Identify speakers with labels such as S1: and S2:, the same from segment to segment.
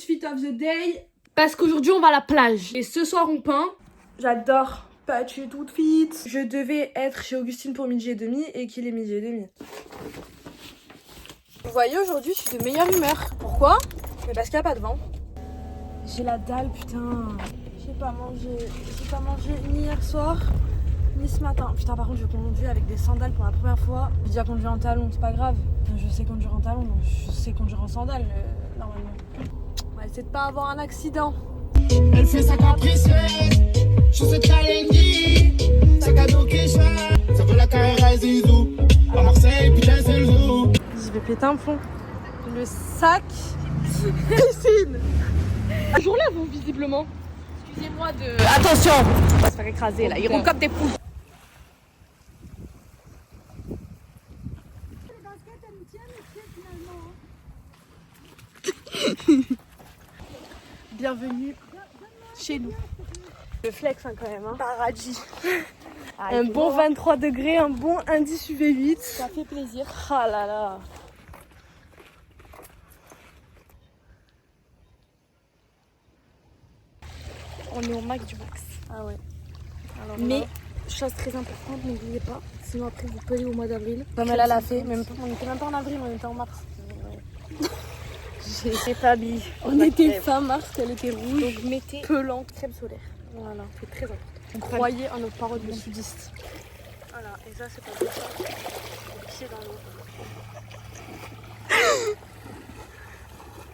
S1: outfit of the day. Parce qu'aujourd'hui, on va à la plage. Et ce soir, on peint. J'adore patcher tout fit. Je devais être chez Augustine pour midi et demi et qu'il est midi et demi. Vous voyez, aujourd'hui, je suis de meilleure humeur. Pourquoi? Mais parce qu'il n'y a pas de vent. J'ai la dalle, putain. J'ai pas mangé ni hier soir, ni ce matin. Putain, par contre, je conduis avec des sandales pour la première fois. J'ai déjà conduit en talons, c'est pas grave. Je sais conduire en talons, donc je sais conduire en sandales, normalement. On va essayer de pas avoir un accident.
S2: Elle fait sa caprice, je sais challenger. C'est cadeau qui choisit, ça veut la carrière Zizou. À Marseille, putain, c'est le zoo.
S1: Je vais péter un plomb. Le sac piscine. Un jour là, vous, visiblement. Excusez-moi de... Attention, on va se faire écraser là, ils roulent comme des poules. Bienvenue chez nous. Le flex hein, quand même, hein. Paradis. Un bon 23 degrés, un bon indice UV8. Ça fait plaisir. Ah là là. On est au max du max. Ah ouais. Alors, mais, chose très importante, n'oubliez pas. Sinon après vous payez au mois d'avril. Comme elle l'a fait. Même, on n'était même pas en avril, on était en mars. J'ai établi. On était fin mars, elle était rouge. Donc mettez pelant, crème solaire. Voilà, c'est très important. On croyait en notre parole de sudiste. Voilà, et ça c'est pas bon. Le pied dans l'eau.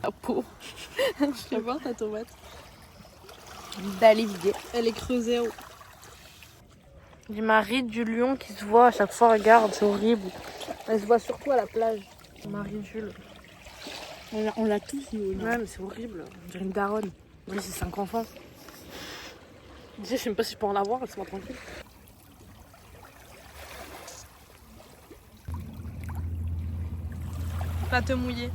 S1: La peau. Je vais voir ta tomate. D'aller vider. Elle est creusée. J'ai ma ride du lion qui se voit à chaque fois, regarde, c'est horrible. Elle se voit surtout à la plage. Marie Jules. On l'a tous nous. Ouais, mais c'est horrible. On dirait une daronne. Oui, c'est 5 enfants. Je sais même pas si je peux en avoir, laisse-moi tranquille. Pas te mouiller.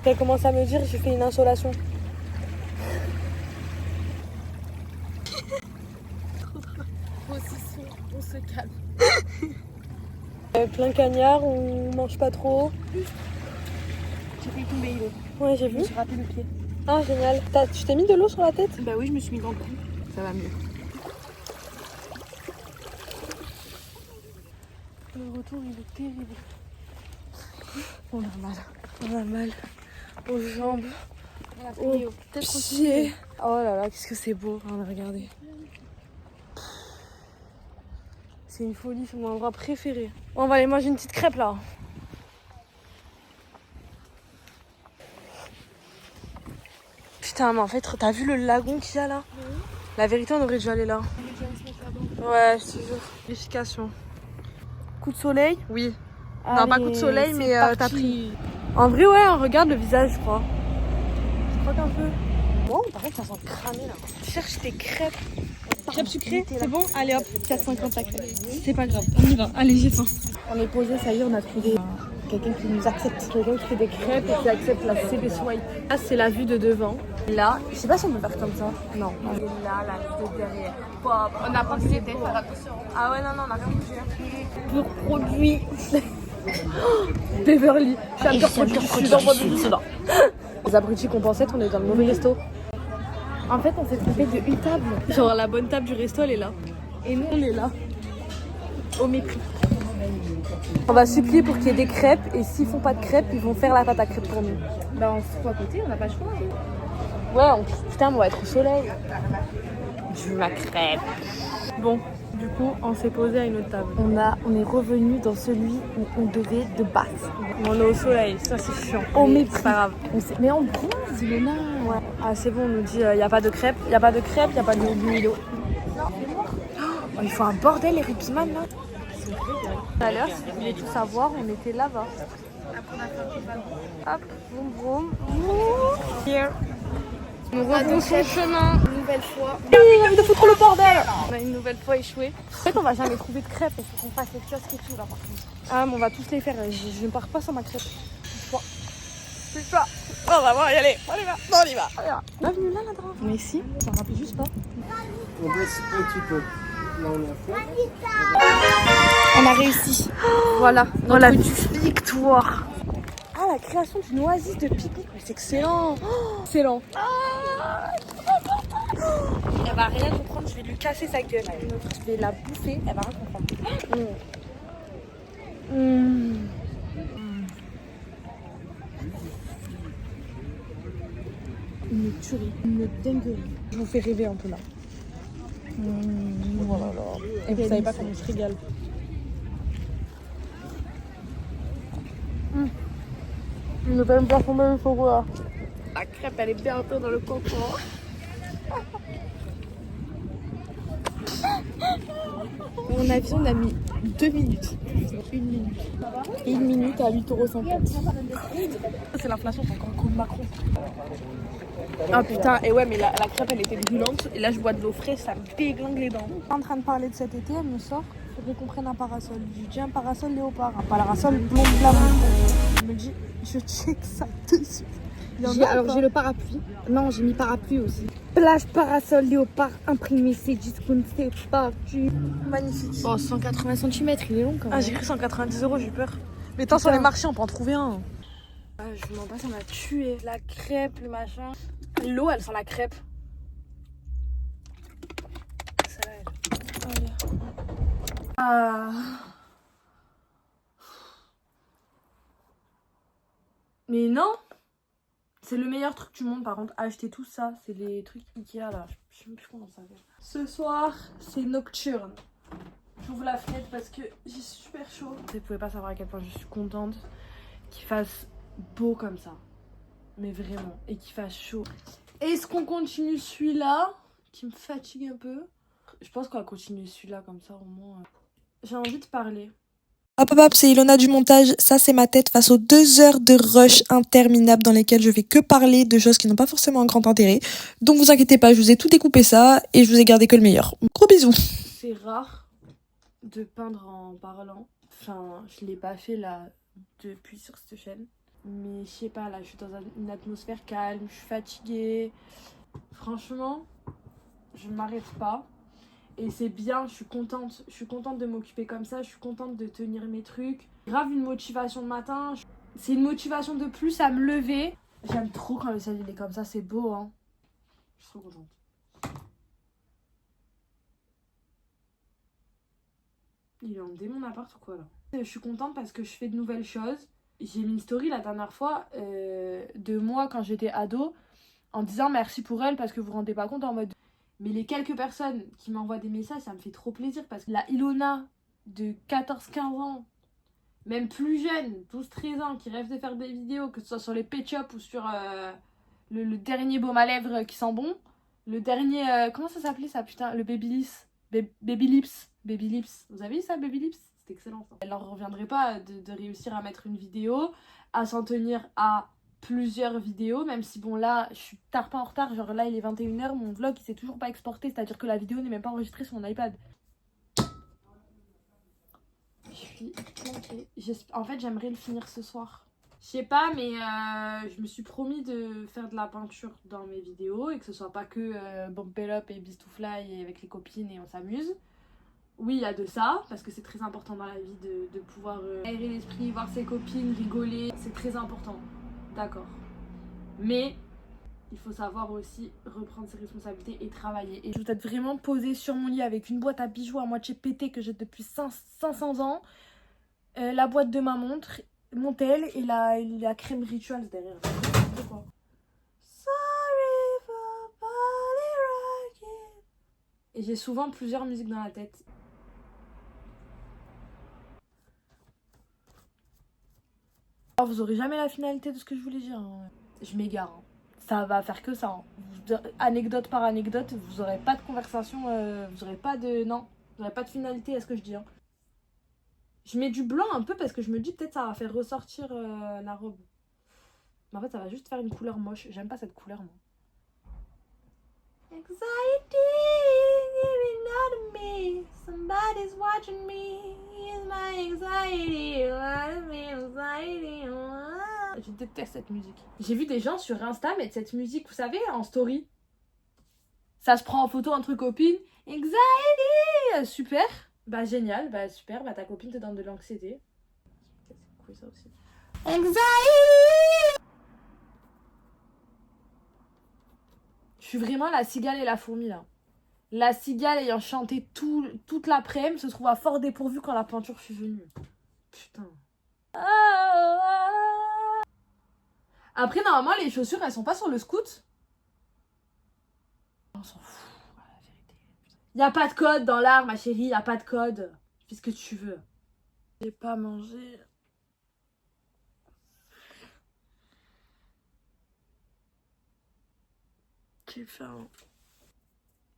S1: Elle commence à me dire j'ai fait une insolation. On se calme. Plein cagnard, on mange pas trop. J'ai failli tomber l'eau. Ouais, j'ai vu. Je me suis raté le pied. Ah, génial. Tu t'es mis de l'eau sur la tête? Bah oui, je me suis mis dans le cou. Ça va mieux. Le retour, il est terrible. On a mal. On a mal aux jambes, aux pieds. Oh là là, qu'est-ce que c'est beau. Regardez. C'est une folie, c'est mon endroit préféré. On va aller manger une petite crêpe là. Putain, mais en fait, t'as vu le lagon qu'il y a là? Oui. La vérité, on aurait dû aller là. Ouais, je te jure. Vérification. Coup de soleil? Oui. Allez, non, pas coup de soleil, mais t'as pris. En vrai, ouais, on regarde le visage, je crois. Je crois qu'un peu. Bon, par contre, ça sent cramé là. Cherche tes crêpes. Crêpes sucrées, c'est bon? Allez hop, 4,50 la crêpe. C'est pas grave, on y va. Allez, j'ai faim. On est posé, ça y est, on a trouvé quelqu'un qui nous accepte. Quelqu'un qui fait des crêpes et qui accepte la CB Swipe. Là, c'est la vue de devant. Là, je sais pas si on peut faire comme ça. Non. Et là, la vue de derrière. Pop. On a pas c'était, faire attention. Ah ouais, non, on a rien bougé. Pur produit. Beverly. Je suis un pur produit. Je suis dans votre vie. Les abrutis qu'on pensait, on est dans le mauvais resto. En fait, on s'est trompé de une table. Genre, la bonne table du resto, elle est là. Et nous, on est là. Au mépris. On va supplier pour qu'il y ait des crêpes. Et s'ils font pas de crêpes, ils vont faire la pâte à crêpes pour nous. Bah, on se trouve à côté, on n'a pas le choix. Ouais, putain, on va être au soleil. Je veux ma crêpe. Bon, du coup, on s'est posé à une autre table. On est revenu dans celui où on devait de base. On est au soleil, ça c'est chiant. Mais c'est pas grave. Mais on bronze, il est là. Ouais. Ah, c'est bon, on nous dit il n'y a pas de crêpes, il n'y a pas de crêpes, il n'y a pas de Milo. Oh, il faut un bordel, les Rippyman là. Tout à l'heure, si vous voulez tout savoir, on était là-bas. Après, on a fait un peu de ballon. Hop, boum boum. Here. On rebrousse le chemin une nouvelle fois. Oui, il a envie de foutre le bordel. On a une nouvelle fois échoué. En fait, on va jamais trouver de crêpes. Il faut qu'on fasse les kiosques et tout là par contre. Ah, mais on va tous les faire. Je ne pars pas sans ma crêpe. C'est ça. On va voir, y aller. On y va. On y va. Bienvenue là, là-dedans. Mais ici, ça me rappelle juste pas.
S2: On baisse un petit peu. Là, on est à fond.
S1: On a réussi. Voilà, notre victoire. Ah, la création d'une oasis de pique-nique, mais c'est excellent. Oh, excellent. Elle va rien comprendre, je vais lui casser sa gueule. Je vais la bouffer, elle va rien comprendre. Une tuerie, une dinguerie. Je vous fais rêver un peu là. Voilà. Et vous savez pas comment je régale. Je ne vais pas me faire tomber le chocolat. La crêpe, elle est bien entrée dans le cocon. Mon avion, on a mis 2 minutes. 1 minute. 1 minute à 8,50 €. C'est l'inflation, c'est encore un coup de Macron. Ah putain, et ouais, mais la crêpe elle était brûlante. Et là, je bois de l'eau fraîche, ça me déglingue les dents. En train de parler de cet été, elle me sort. Faudrait qu'on prenne un parasol. Je lui dis un parasol léopard, un parasol blond blanc. Elle me dit, je check ça de suite. J'ai le parapluie. Non, j'ai mis parapluie aussi. Plage parasol léopard imprimé, c'est juste qu'on ne sait pas. Magnifique. Oh, 180 cm, il est long quand même. Ah, j'ai cru 190 €, j'ai peur. Mais tant sur les marchés, on peut en trouver un. Ah, je m'en passe, ça m'a tué. La crêpe, le machin. L'eau, elle sent la crêpe. Ça va, elle. Ah. Mais non! C'est le meilleur truc du monde, par contre. Achetez tout ça. C'est les trucs Ikea là. Je sais même plus comment ça s'appelle. Ce soir, c'est nocturne. J'ouvre la fenêtre parce que j'ai super chaud. Vous pouvez pas savoir à quel point je suis contente qu'il fasse beau comme ça. Mais vraiment. Et qu'il fasse chaud. Est-ce qu'on continue celui-là qui me fatigue un peu? Je pense qu'on va continuer celui-là comme ça au moins. J'ai envie de parler.
S3: Hop, c'est Ilona du montage. Ça, c'est ma tête face aux 2 heures de rush interminable dans lesquelles je vais que parler de choses qui n'ont pas forcément un grand intérêt. Donc, vous inquiétez pas, je vous ai tout découpé ça et je vous ai gardé que le meilleur. Gros bisous.
S1: C'est rare de peindre en parlant. Enfin, je l'ai pas fait là depuis sur cette chaîne. Mais je sais pas, là, je suis dans une atmosphère calme, je suis fatiguée. Franchement, je ne m'arrête pas. Et c'est bien, je suis contente de m'occuper comme ça, je suis contente de tenir mes trucs. Grave une motivation le matin, c'est une motivation de plus à me lever. J'aime trop quand le ciel il est comme ça, c'est beau hein. Je suis trop contente. Il est en démon appart ou quoi là? Je suis contente parce que je fais de nouvelles choses. J'ai mis une story la dernière fois de moi quand j'étais ado en disant merci pour elle parce que vous vous rendez pas compte en mode... Mais les quelques personnes qui m'envoient des messages, ça me fait trop plaisir parce que la Ilona de 14-15 ans, même plus jeune, 12-13 ans, qui rêve de faire des vidéos, que ce soit sur les Pet Shop ou sur le dernier baume à lèvres qui sent bon, le dernier, comment ça s'appelait ça putain, le Baby Lips, Baby Lips, vous avez vu ça Baby Lips? C'est excellent ça. Elle leur reviendrait pas de réussir à mettre une vidéo, à s'en tenir à plusieurs vidéos, même si bon là je suis pas en retard, genre là il est 21 h, mon vlog il s'est toujours pas exporté, c'est à dire que la vidéo n'est même pas enregistrée sur mon iPad. Je suis planquée. En fait j'aimerais le finir ce soir, je sais pas, mais je me suis promis de faire de la peinture dans mes vidéos et que ce soit pas que Bump It Up et Beast to Fly et avec les copines et on s'amuse. Oui, il y a de ça, parce que c'est très important dans la vie de pouvoir aérer l'esprit, voir ses copines, rigoler, c'est très important. D'accord. Mais il faut savoir aussi reprendre ses responsabilités et travailler. Et je veux être vraiment posée sur mon lit avec une boîte à bijoux à moitié pétée que j'ai depuis 500 ans, la boîte de ma montre, mon tel et la crème Rituals derrière. C'est quoi? Sorry for body rocking. Et j'ai souvent plusieurs musiques dans la tête. Alors, vous aurez jamais la finalité de ce que je voulais dire. Hein. Je m'égare. Hein. Ça va faire que ça. Hein. Anecdote par anecdote, vous aurez pas de conversation, vous aurez pas de... Non, vous aurez pas de finalité à ce que je dis. Hein. Je mets du blanc un peu parce que je me dis peut-être ça va faire ressortir la robe. Mais en fait, ça va juste faire une couleur moche. J'aime pas cette couleur, moi. Anxiety, giving out of me. Somebody's watching me. Is my anxiety. Anxiety. Je déteste cette musique. J'ai vu des gens sur Insta mettre cette musique, vous savez, en story. Ça se prend en photo entre copines. Anxiety. Super. Bah génial, bah super, bah ta copine te donne de l'anxiété. C'est cool ça aussi. Je suis vraiment la cigale et la fourmi là. La cigale ayant chanté toute l'après-midi se trouve à fort dépourvu quand la peinture fut venue. Putain. Après, normalement, les chaussures, elles sont pas sur le scoot. On s'en fout, la vérité. Y a pas de code dans l'art, ma chérie, y a pas de code. Fais ce que tu veux. J'ai pas mangé. J'ai faim.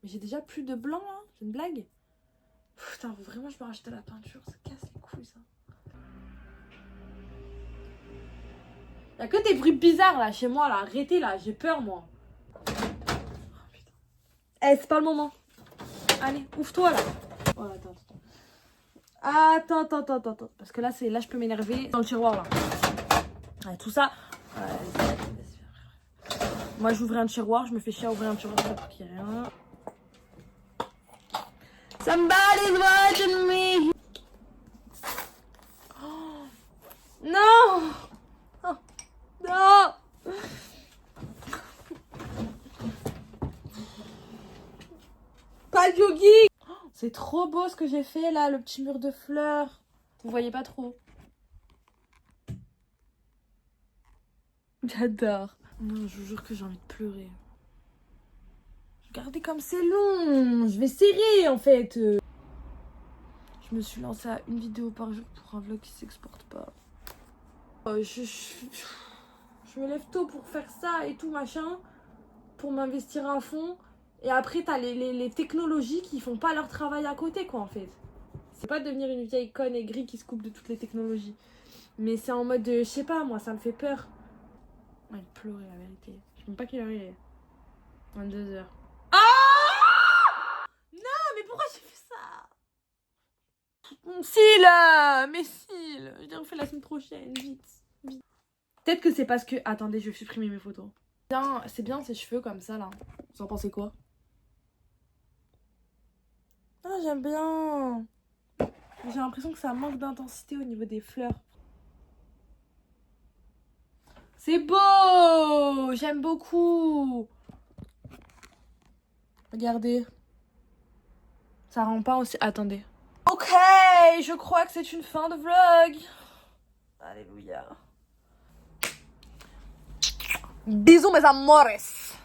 S1: Mais j'ai déjà plus de blanc, hein. C'est une blague. Putain, faut vraiment que je me rachète la peinture. Ça casse les couilles, ça. Y'a que des bruits bizarres, là, chez moi, là. Arrêtez, là. J'ai peur, moi. Oh, putain. Eh, c'est pas le moment. Allez, ouvre-toi, là. Oh, attends. Parce que là, je peux m'énerver. Dans le tiroir, là. Ouais, tout ça. Moi, j'ouvre un tiroir. Je me fais chier à ouvrir un tiroir pour qu'il n'y ait rien. Somebody's watching me. Oh. Non. Oh. Non. Pas de jogging. Oh, c'est trop beau ce que j'ai fait là, le petit mur de fleurs. Vous voyez pas trop. J'adore. Non, je vous jure que j'ai envie de pleurer. Regardez comme c'est long. Je vais serrer en fait. Je me suis lancée à une vidéo par jour pour un vlog qui s'exporte pas. Je me lève tôt pour faire ça et tout machin. Pour m'investir à fond. Et après t'as les technologies qui font pas leur travail à côté quoi en fait. C'est pas devenir une vieille conne aigrie qui se coupe de toutes les technologies. Mais c'est en mode de, je sais pas moi, ça me fait peur. Ouais, pleurer la vérité. Je sais même pas quelle heure il est. 22h. Ah non, mais pourquoi j'ai fait ça? Mon cil, mes cils. Je les refais la semaine prochaine, vite. Peut-être que c'est parce que... Attendez, je vais supprimer mes photos. C'est bien ces cheveux comme ça, là. Vous en pensez quoi? Ah, j'aime bien. J'ai l'impression que ça manque d'intensité au niveau des fleurs. C'est beau. J'aime beaucoup. Regardez. Ça rend pas aussi... Attendez. Ok, je crois que c'est une fin de vlog. Alléluia. Bisous mes amores.